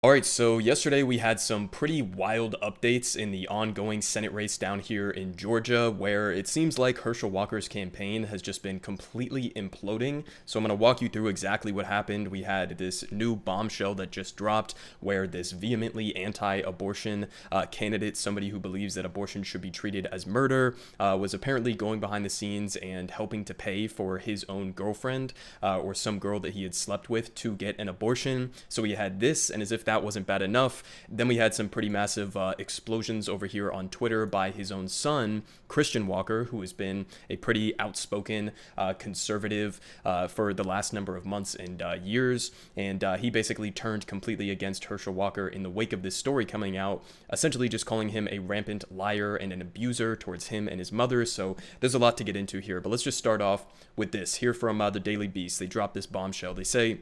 All right, so yesterday we had some pretty wild updates in the ongoing Senate race down here in Georgia, where it seems like Herschel Walker's campaign has just been completely imploding. So I'm going to walk you through exactly what happened. We had this new bombshell that just dropped where this vehemently anti-abortion candidate, somebody who believes that abortion should be treated as murder, was apparently going behind the scenes and helping to pay for his own girlfriend or some girl that he had slept with to get an abortion. So we had this, and as if that wasn't bad enough, then we had some pretty massive explosions over here on Twitter by his own son, Christian Walker, who has been a pretty outspoken conservative for the last number of months and years. And he basically turned completely against Herschel Walker in the wake of this story coming out, essentially just calling him a rampant liar and an abuser towards him and his mother. So there's a lot to get into here, but let's just start off with this. Here from the Daily Beast, they dropped this bombshell. They say,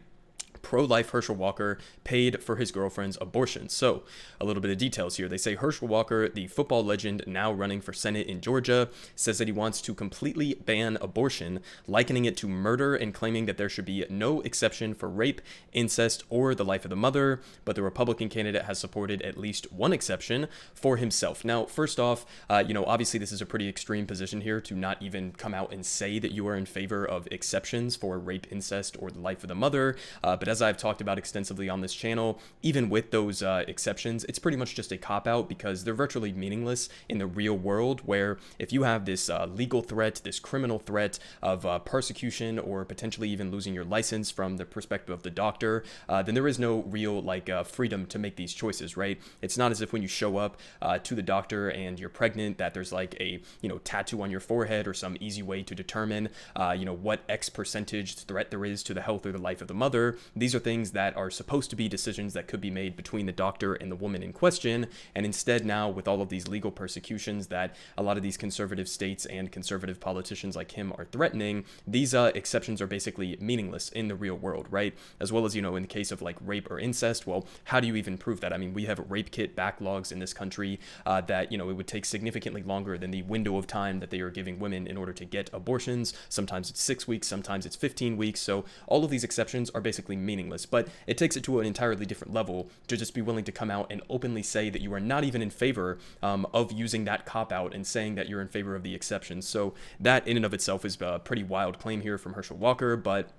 pro-life Herschel Walker paid for his girlfriend's abortion. So, a little bit of details here. They say Herschel Walker, the football legend now running for Senate in Georgia, says that he wants to completely ban abortion, likening it to murder and claiming that there should be no exception for rape, incest, or the life of the mother. But the Republican candidate has supported at least one exception for himself. Now, first off, obviously this is a pretty extreme position here to not even come out and say that you are in favor of exceptions for rape, incest, or the life of the mother. But as I've talked about extensively on this channel, even with those exceptions, it's pretty much just a cop-out because they're virtually meaningless in the real world, where if you have this legal threat, this criminal threat of persecution or potentially even losing your license from the perspective of the doctor, then there is no real freedom to make these choices, right? It's not as if when you show up to the doctor and you're pregnant that there's like a tattoo on your forehead or some easy way to determine what X percentage threat there is to the health or the life of the mother. These are things that are supposed to be decisions that could be made between the doctor and the woman in question, and instead now with all of these legal persecutions that a lot of these conservative states and conservative politicians like him are threatening, these exceptions are basically meaningless in the real world, right? As well as, in the case of like rape or incest, well, how do you even prove that? I mean, we have rape kit backlogs in this country that, it would take significantly longer than the window of time that they are giving women in order to get abortions. Sometimes it's 6 weeks, sometimes it's 15 weeks. So all of these exceptions are basically meaningless, but it takes it to an entirely different level to just be willing to come out and openly say that you are not even in favor of using that cop-out and saying that you're in favor of the exceptions. So that in and of itself is a pretty wild claim here from Herschel Walker, but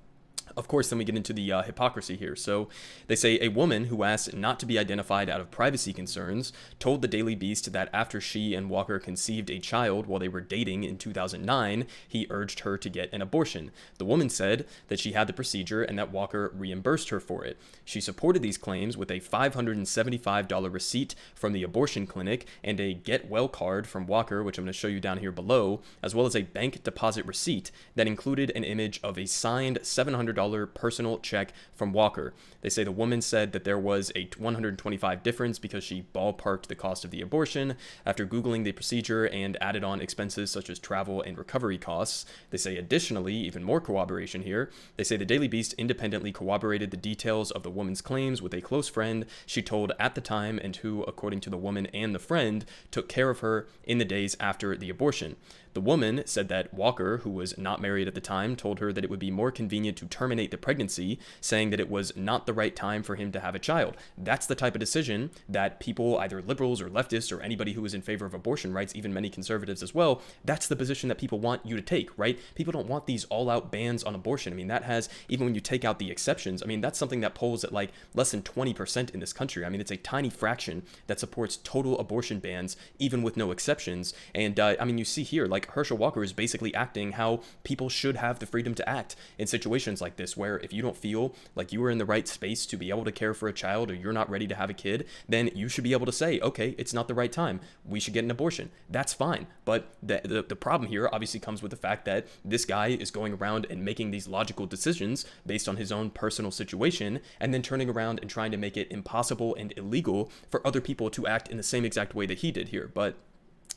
of course, then we get into the hypocrisy here. So they say a woman who asked not to be identified out of privacy concerns told the Daily Beast that after she and Walker conceived a child while they were dating in 2009, he urged her to get an abortion. The woman said that she had the procedure and that Walker reimbursed her for it. She supported these claims with a $575 receipt from the abortion clinic and a get well card from Walker, which I'm going to show you down here below, as well as a bank deposit receipt that included an image of a signed $700 personal check from Walker. They say the woman said that there was a $125 difference because she ballparked the cost of the abortion after Googling the procedure and added on expenses such as travel and recovery costs. They say additionally, even more corroboration here, they say the Daily Beast independently corroborated the details of the woman's claims with a close friend she told at the time and who, according to the woman and the friend, took care of her in the days after the abortion. The woman said that Walker, who was not married at the time, told her that it would be more convenient to terminate the pregnancy, saying that it was not the right time for him to have a child. That's the type of decision that people, either liberals or leftists or anybody who is in favor of abortion rights, even many conservatives as well, that's the position that people want you to take, right? People don't want these all-out bans on abortion. I mean, that has, even when you take out the exceptions, I mean, that's something that polls at like less than 20% in this country. I mean, it's a tiny fraction that supports total abortion bans, even with no exceptions. And I mean, you see here, like Herschel Walker is basically acting how people should have the freedom to act in situations like this, where if you don't feel like you are in the right space to be able to care for a child or you're not ready to have a kid, then you should be able to say, okay, it's not the right time. We should get an abortion. That's fine. But the problem here obviously comes with the fact that this guy is going around and making these logical decisions based on his own personal situation and then turning around and trying to make it impossible and illegal for other people to act in the same exact way that he did here. But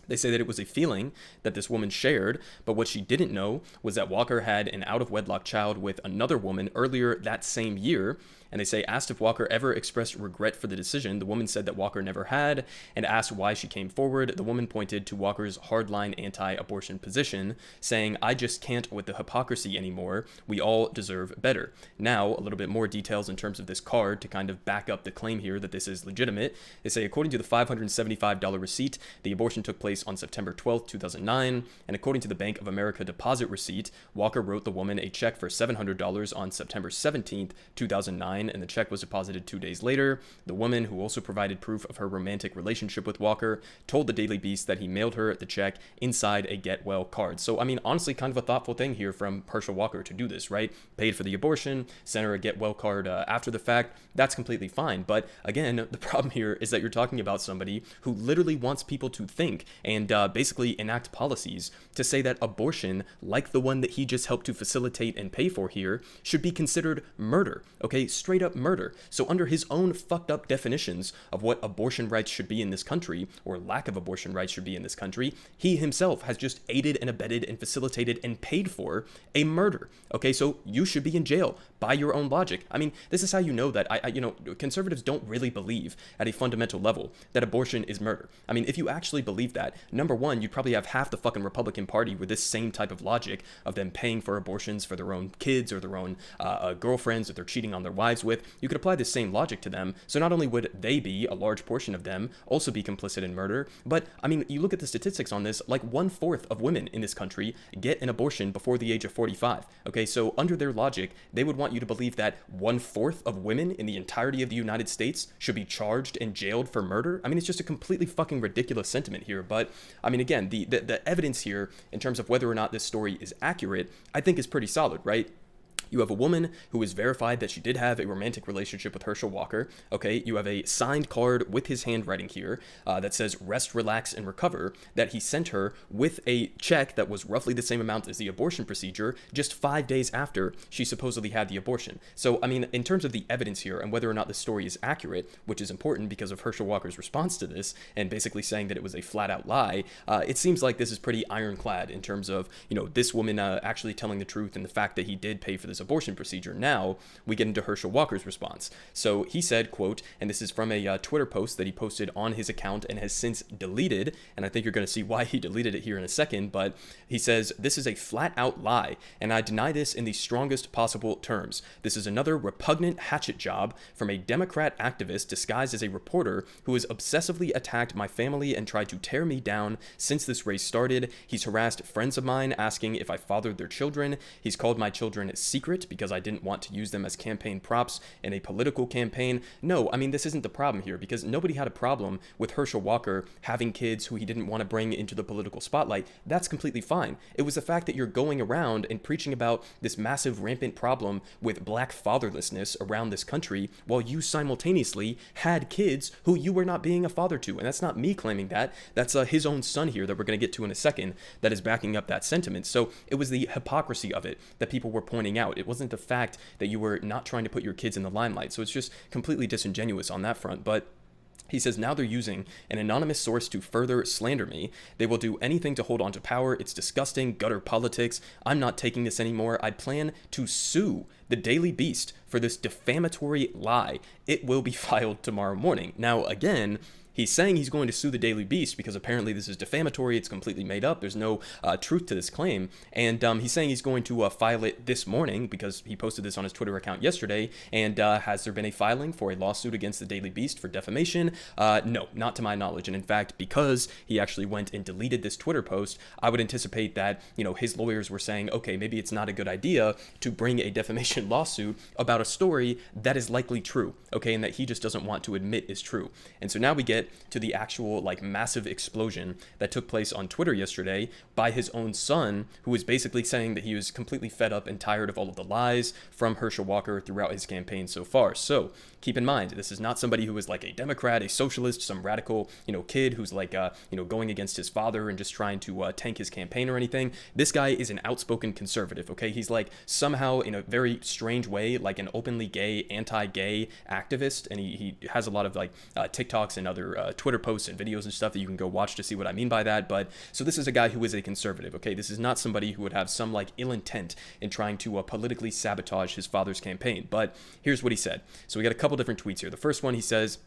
they say that it was a feeling that this woman shared, but what she didn't know was that Walker had an out-of-wedlock child with another woman earlier that same year, And they say, asked if Walker ever expressed regret for the decision, the woman said that Walker never had, and asked why she came forward. The woman pointed to Walker's hardline anti-abortion position, saying, I just can't with the hypocrisy anymore. We all deserve better. Now, a little bit more details in terms of this card to kind of back up the claim here that this is legitimate. They say, according to the $575 receipt, the abortion took place on September 12th, 2009, and according to the Bank of America deposit receipt, Walker wrote the woman a check for $700 on September 17th, 2009, and the check was deposited 2 days later. The woman, who also provided proof of her romantic relationship with Walker, told the Daily Beast that he mailed her the check inside a get well card. So, I mean, honestly, kind of a thoughtful thing here from Herschel Walker to do this, right? Paid for the abortion, sent her a get well card after the fact. That's completely fine. But again, the problem here is that you're talking about somebody who literally wants people to think and basically enact policies to say that abortion, like the one that he just helped to facilitate and pay for here, should be considered murder, okay? Straight up murder. So under his own fucked up definitions of what abortion rights should be in this country, or lack of abortion rights should be in this country, he himself has just aided and abetted and facilitated and paid for a murder, okay? So you should be in jail by your own logic. I mean, this is how you know that conservatives don't really believe at a fundamental level that abortion is murder. I mean, if you actually believe that, number one, you'd probably have half the fucking Republican Party with this same type of logic of them paying for abortions for their own kids or their own girlfriends that they're cheating on their wives with. You could apply the same logic to them. So not only would they be, a large portion of them, also be complicit in murder, but I mean, you look at the statistics on this, like 1/4 of women in this country get an abortion before the age of 45. Okay, so under their logic, they would want you to believe that 1/4 of women in the entirety of the United States should be charged and jailed for murder. I mean, it's just a completely fucking ridiculous sentiment here. But I mean, again, the evidence here in terms of whether or not this story is accurate, I think is pretty solid, right? You have a woman who is verified that she did have a romantic relationship with Herschel Walker. Okay, you have a signed card with his handwriting here that says rest, relax, and recover, that he sent her with a check that was roughly the same amount as the abortion procedure just 5 days after she supposedly had the abortion. So, I mean, in terms of the evidence here and whether or not the story is accurate, which is important because of Herschel Walker's response to this and basically saying that it was a flat out lie, it seems like this is pretty ironclad in terms of, this woman actually telling the truth and the fact that he did pay for this abortion procedure. Now we get into Herschel Walker's response. So he said, quote, and this is from a Twitter post that he posted on his account and has since deleted, and I think you're going to see why he deleted it here in a second, but he says, this is a flat out lie, and I deny this in the strongest possible terms. This is another repugnant hatchet job from a Democrat activist disguised as a reporter who has obsessively attacked my family and tried to tear me down since this race started. He's harassed friends of mine asking if I fathered their children. He's called my children secret because I didn't want to use them as campaign props in a political campaign. No, I mean, this isn't the problem here, because nobody had a problem with Herschel Walker having kids who he didn't want to bring into the political spotlight. That's completely fine. It was the fact that you're going around and preaching about this massive rampant problem with black fatherlessness around this country while you simultaneously had kids who you were not being a father to. And that's not me claiming that. That's his own son here that we're going to get to in a second that is backing up that sentiment. So it was the hypocrisy of it that people were pointing out. It wasn't the fact that you were not trying to put your kids in the limelight. So it's just completely disingenuous on that front. But he says, now they're using an anonymous source to further slander me. They will do anything to hold on to power. It's disgusting, gutter politics. I'm not taking this anymore. I plan to sue the Daily Beast for this defamatory lie. It will be filed tomorrow morning. Now, again, he's saying he's going to sue the Daily Beast because apparently this is defamatory. It's completely made up. There's no truth to this claim. And he's saying he's going to file it this morning because he posted this on his Twitter account yesterday. And has there been a filing for a lawsuit against the Daily Beast for defamation? No, not to my knowledge. And in fact, because he actually went and deleted this Twitter post, I would anticipate that, his lawyers were saying, okay, maybe it's not a good idea to bring a defamation lawsuit about a story that is likely true, okay, and that he just doesn't want to admit is true. And so now we get to the actual massive explosion that took place on Twitter yesterday by his own son, who was basically saying that he was completely fed up and tired of all of the lies from Herschel Walker throughout his campaign so far. So keep in mind, this is not somebody who is like a Democrat, a socialist, some radical, kid who's going against his father and just trying to tank his campaign or anything. This guy is an outspoken conservative, okay? He's somehow in a very strange way, like an openly gay, anti-gay activist. And he has a lot of like TikToks and other Twitter posts and videos and stuff that you can go watch to see what I mean by that. But so this is a guy who is a conservative, okay? This is not somebody who would have some like ill intent in trying to politically sabotage his father's campaign. But here's what he said. So we got a couple different tweets here. The first one, he says,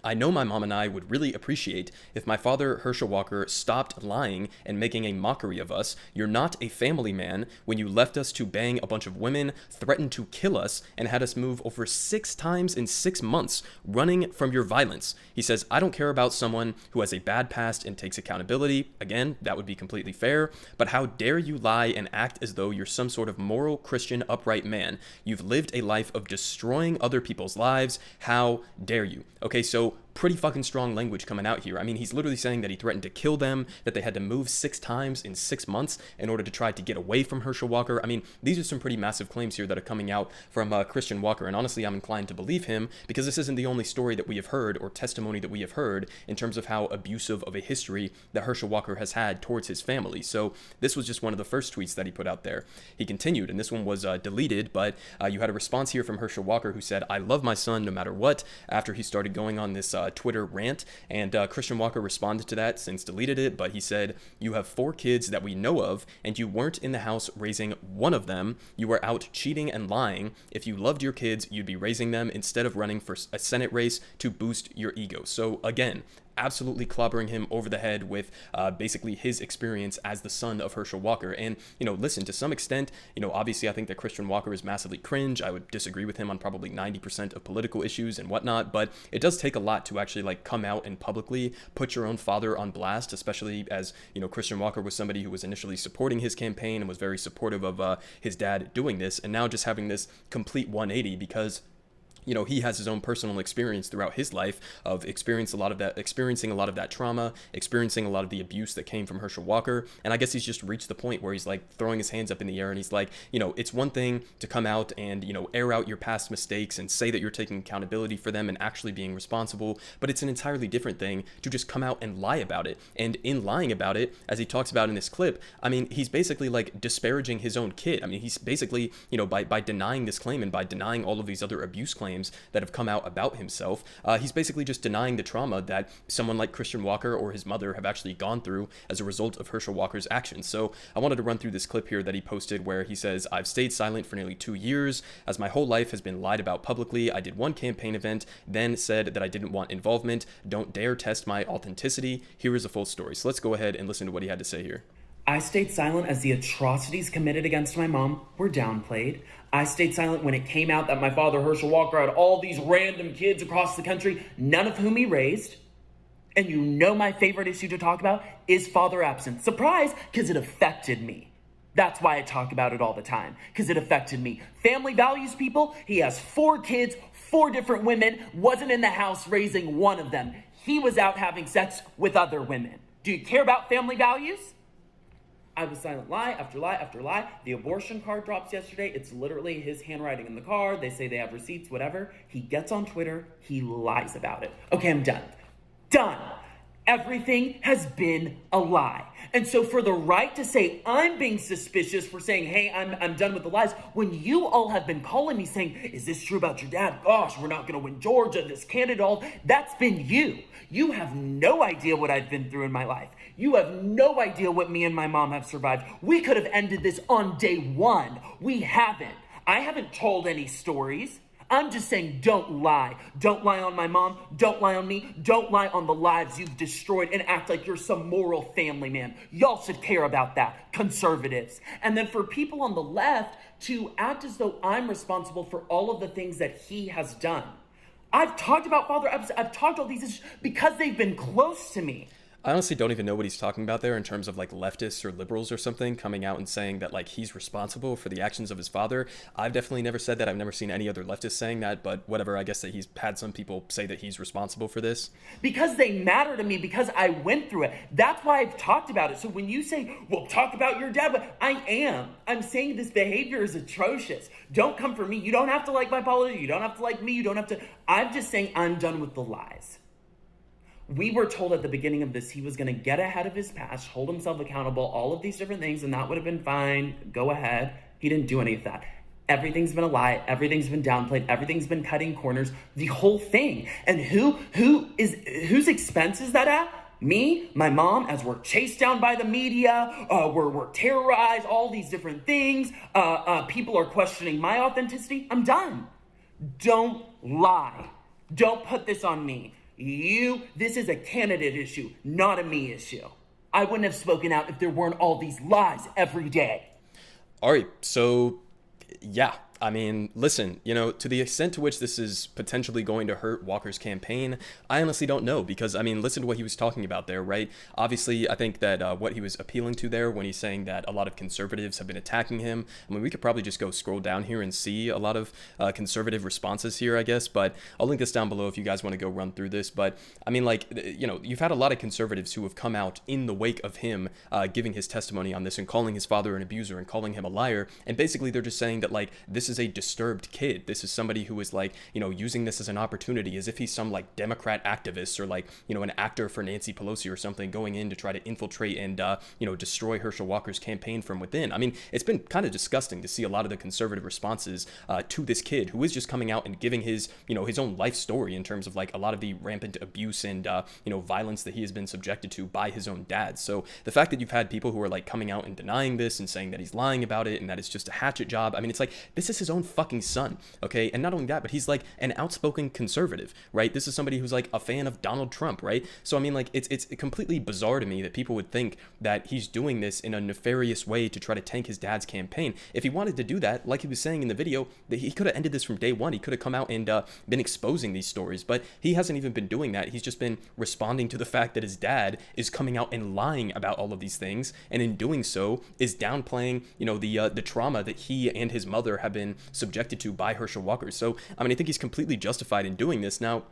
I know my mom and I would really appreciate if my father, Herschel Walker, stopped lying and making a mockery of us. You're not a family man when you left us to bang a bunch of women, threatened to kill us, and had us move over 6 times in 6 months, running from your violence. He says, I don't care about someone who has a bad past and takes accountability. Again, that would be completely fair. But how dare you lie and act as though you're some sort of moral, Christian, upright man? You've lived a life of destroying other people's lives. How dare you? Okay, so pretty fucking strong language coming out here. I mean, he's literally saying that he threatened to kill them, that they had to move 6 times in 6 months in order to try to get away from Herschel Walker. I mean, these are some pretty massive claims here that are coming out from Christian Walker. And honestly, I'm inclined to believe him because this isn't the only story that we have heard or testimony that we have heard in terms of how abusive of a history that Herschel Walker has had towards his family. So this was just one of the first tweets that he put out there. He continued, and this one was deleted, but you had a response here from Herschel Walker who said, I love my son no matter what, after he started going on this Twitter rant. And Christian Walker responded to that, since deleted it, but he said, you have 4 kids that we know of, and you weren't in the house raising one of them. You were out cheating and lying. If you loved your kids, you'd be raising them instead of running for a Senate race to boost your ego. So again, absolutely clobbering him over the head with basically his experience as the son of Herschel Walker. And, listen, to some extent, obviously I think that Christian Walker is massively cringe. I would disagree with him on probably 90% of political issues and whatnot, but it does take a lot to actually like come out and publicly put your own father on blast, especially as, Christian Walker was somebody who was initially supporting his campaign and was very supportive of his dad doing this, and now just having this complete 180 because he has his own personal experience throughout his life of experiencing a lot of that trauma, experiencing a lot of the abuse that came from Herschel Walker. And I guess he's just reached the point where he's like throwing his hands up in the air and he's like, it's one thing to come out and, air out your past mistakes and say that you're taking accountability for them and actually being responsible. But it's an entirely different thing to just come out and lie about it. And in lying about it, as he talks about in this clip, I mean, he's basically like disparaging his own kid. I mean, he's basically, by denying this claim and by denying all of these other abuse claims that have come out about himself, he's basically just denying the trauma that someone like Christian Walker or his mother have actually gone through as a result of Herschel Walker's actions. So I wanted to run through this clip here that he posted where he says, I've stayed silent for nearly 2 years as my whole life has been lied about publicly. I did one campaign event, then said that I didn't want involvement. Don't dare test my authenticity. Here is a full story. So let's go ahead and listen to what he had to say here. I stayed silent as the atrocities committed against my mom were downplayed. I stayed silent when it came out that my father, Herschel Walker, had all these random kids across the country, none of whom he raised. And my favorite issue to talk about is father absence. Surprise, because it affected me. That's why I talk about it all the time, because it affected me. Family values, people. He has 4 kids, 4 different women, wasn't in the house raising one of them. He was out having sex with other women. Do you care about family values? I was silent, lie after lie after lie. The abortion card drops yesterday. It's literally his handwriting in the card. They say they have receipts, whatever. He gets on Twitter. He lies about it. Okay, I'm done. Done. Everything has been a lie. And so for the right to say I'm being suspicious for saying, hey, I'm done with the lies, when you all have been calling me saying, is this true about your dad? Gosh, we're not going to win Georgia, this candidate, all that's been you. You have no idea what I've been through in my life. You have no idea what me and my mom have survived. We could have ended this on day 1. We haven't. I haven't told any stories. I'm just saying, don't lie. Don't lie on my mom. Don't lie on me. Don't lie on the lives you've destroyed and act like you're some moral family man. Y'all should care about that, conservatives. And then for people on the left to act as though I'm responsible for all of the things that he has done. I've talked about Father Epps. I've talked all these issues because they've been close to me. I honestly don't even know what he's talking about there in terms of like leftists or liberals or something coming out and saying that like he's responsible for the actions of his father. I've definitely never said that. I've never seen any other leftists saying that, but whatever. I guess that he's had some people say that he's responsible for this. Because they matter to me, because I went through it. That's why I've talked about it. So when you say, well, talk about your dad, but I'm saying this behavior is atrocious. Don't come for me. You don't have to like my politics. You don't have to like me. You don't have to. I'm just saying I'm done with the lies. We were told at the beginning of this he was going to get ahead of his past, hold himself accountable, all of these different things, and that would have been fine. Go ahead. He didn't do any of that. Everything's been a lie. Everything's been downplayed. Everything's been cutting corners. The whole thing. And whose expense is that at? Me, my mom, as we're chased down by the media, we're terrorized, all these different things. People are questioning my authenticity. I'm done. Don't lie. Don't put this on me. This is a candidate issue, not a me issue. I wouldn't have spoken out if there weren't all these lies every day. All right, so yeah, I mean, listen, to the extent to which this is potentially going to hurt Walker's campaign, I honestly don't know, because, I mean, listen to what he was talking about there, right? Obviously, I think that what he was appealing to there when he's saying that a lot of conservatives have been attacking him, I mean, we could probably just go scroll down here and see a lot of conservative responses here, I guess, but I'll link this down below if you guys want to go run through this. But, I mean, like, you've had a lot of conservatives who have come out in the wake of him giving his testimony on this and calling his father an abuser and calling him a liar, and basically they're just saying that, like, this is a disturbed kid. This is somebody who is, like, using this as an opportunity, as if he's some, like, Democrat activist or, like, an actor for Nancy Pelosi or something, going in to try to infiltrate and destroy Herschel Walker's campaign from within. I mean, it's been kind of disgusting to see a lot of the conservative responses to this kid who is just coming out and giving his his own life story in terms of, like, a lot of the rampant abuse and violence that he has been subjected to by his own dad. So the fact that you've had people who are, like, coming out and denying this and saying that he's lying about it and that it's just a hatchet job, I mean, it's like, this is his own fucking son, okay? And not only that, but he's, like, an outspoken conservative, right? This is somebody who's, like, a fan of Donald Trump, right? So I mean, like, it's completely bizarre to me that people would think that he's doing this in a nefarious way to try to tank his dad's campaign. If he wanted to do that, like he was saying in the video, that he could have ended this from day one. He could have come out and been exposing these stories, but he hasn't even been doing that. He's just been responding to the fact that his dad is coming out and lying about all of these things, and in doing so is downplaying the trauma that he and his mother have been subjected to by Herschel Walker. So, I mean, I think he's completely justified in doing this. Now,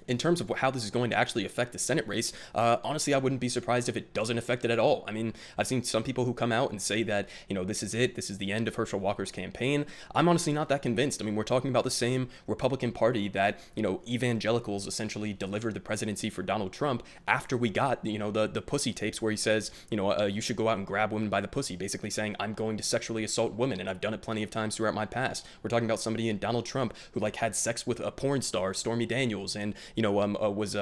in terms of how this is going to actually affect the Senate race, honestly, I wouldn't be surprised if it doesn't affect it at all. I mean, I've seen some people who come out and say that, this is it. This is the end of Herschel Walker's campaign. I'm honestly not that convinced. I mean, we're talking about the same Republican Party that, evangelicals essentially delivered the presidency for Donald Trump after we got, the pussy tapes where he says, you should go out and grab women by the pussy, basically saying, I'm going to sexually assault women, and I've done it plenty of times throughout my past. We're talking about somebody in Donald Trump who, like, had sex with a porn star, Stormy Daniels, and, was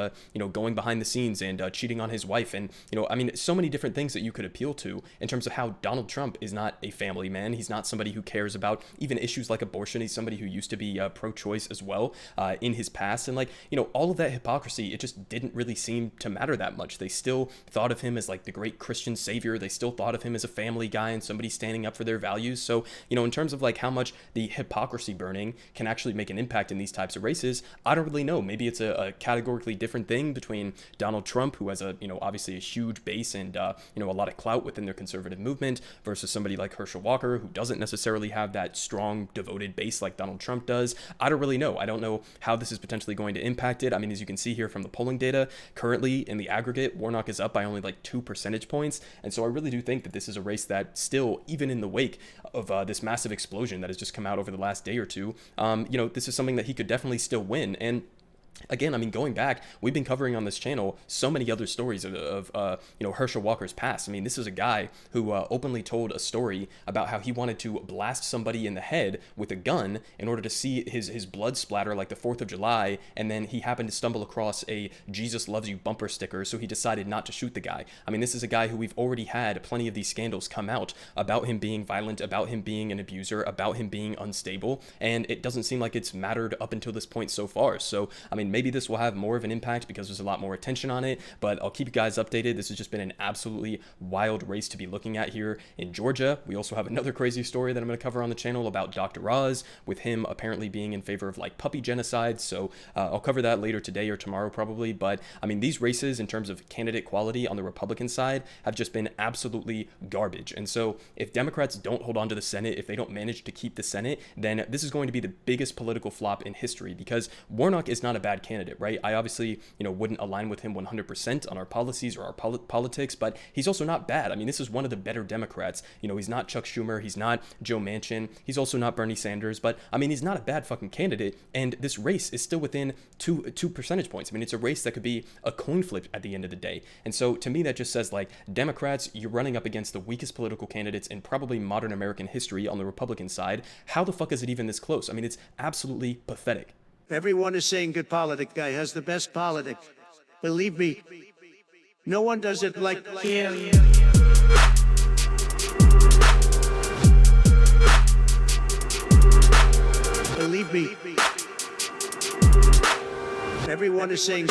going behind the scenes and cheating on his wife, and I mean, so many different things that you could appeal to in terms of how Donald Trump is not a family man. He's not somebody who cares about even issues like abortion. He's somebody who used to be pro-choice as well in his past, and, like, all of that hypocrisy, it just didn't really seem to matter that much. They still thought of him as, like, the great Christian savior. They still thought of him as a family guy and somebody standing up for their values. So in terms of, like, how much the hypocrisy burning can actually make an impact in these types of races, I don't really know. Maybe it's a categorically different thing between Donald Trump, who has a obviously a huge base and a lot of clout within their conservative movement, versus somebody like Herschel Walker, who doesn't necessarily have that strong devoted base like Donald Trump does. I don't really know. I don't know how this is potentially going to impact it. I mean, as you can see here from the polling data, currently in the aggregate, Warnock is up by only, like, 2 percentage points, and so I really do think that this is a race that still, even in the wake of this massive explosion that has just come out over the last day or two, this is something that he could definitely still win. And again, I mean, going back, we've been covering on this channel so many other stories of Herschel Walker's past. I mean, this is a guy who openly told a story about how he wanted to blast somebody in the head with a gun in order to see his blood splatter, like the 4th of July, and then he happened to stumble across a Jesus loves you bumper sticker, so he decided not to shoot the guy. I mean, this is a guy who we've already had plenty of these scandals come out about him being violent, about him being an abuser, about him being unstable, and it doesn't seem like it's mattered up until this point so far. So, I mean, maybe this will have more of an impact because there's a lot more attention on it, but I'll keep you guys updated. This has just been an absolutely wild race to be looking at here in Georgia. We also have another crazy story that I'm going to cover on the channel about Dr. Oz, with him apparently being in favor of, like, puppy genocide. So I'll cover that later today or tomorrow probably. But I mean, these races in terms of candidate quality on the Republican side have just been absolutely garbage. And so if Democrats don't hold on to the Senate, if they don't manage to keep the Senate, then this is going to be the biggest political flop in history, because Warnock is not a bad bad candidate, right? I obviously, wouldn't align with him 100% on our policies or our politics, but he's also not bad. I mean, this is one of the better Democrats. He's not Chuck Schumer. He's not Joe Manchin. He's also not Bernie Sanders, but I mean, he's not a bad fucking candidate. And this race is still within two percentage points. I mean, it's a race that could be a coin flip at the end of the day. And so to me, that just says, like, Democrats, you're running up against the weakest political candidates in probably modern American history on the Republican side. How the fuck is it even this close? I mean, it's absolutely pathetic. Everyone is saying good politic guy has the best politics. Believe me, no one does it like him. Believe me, everyone is saying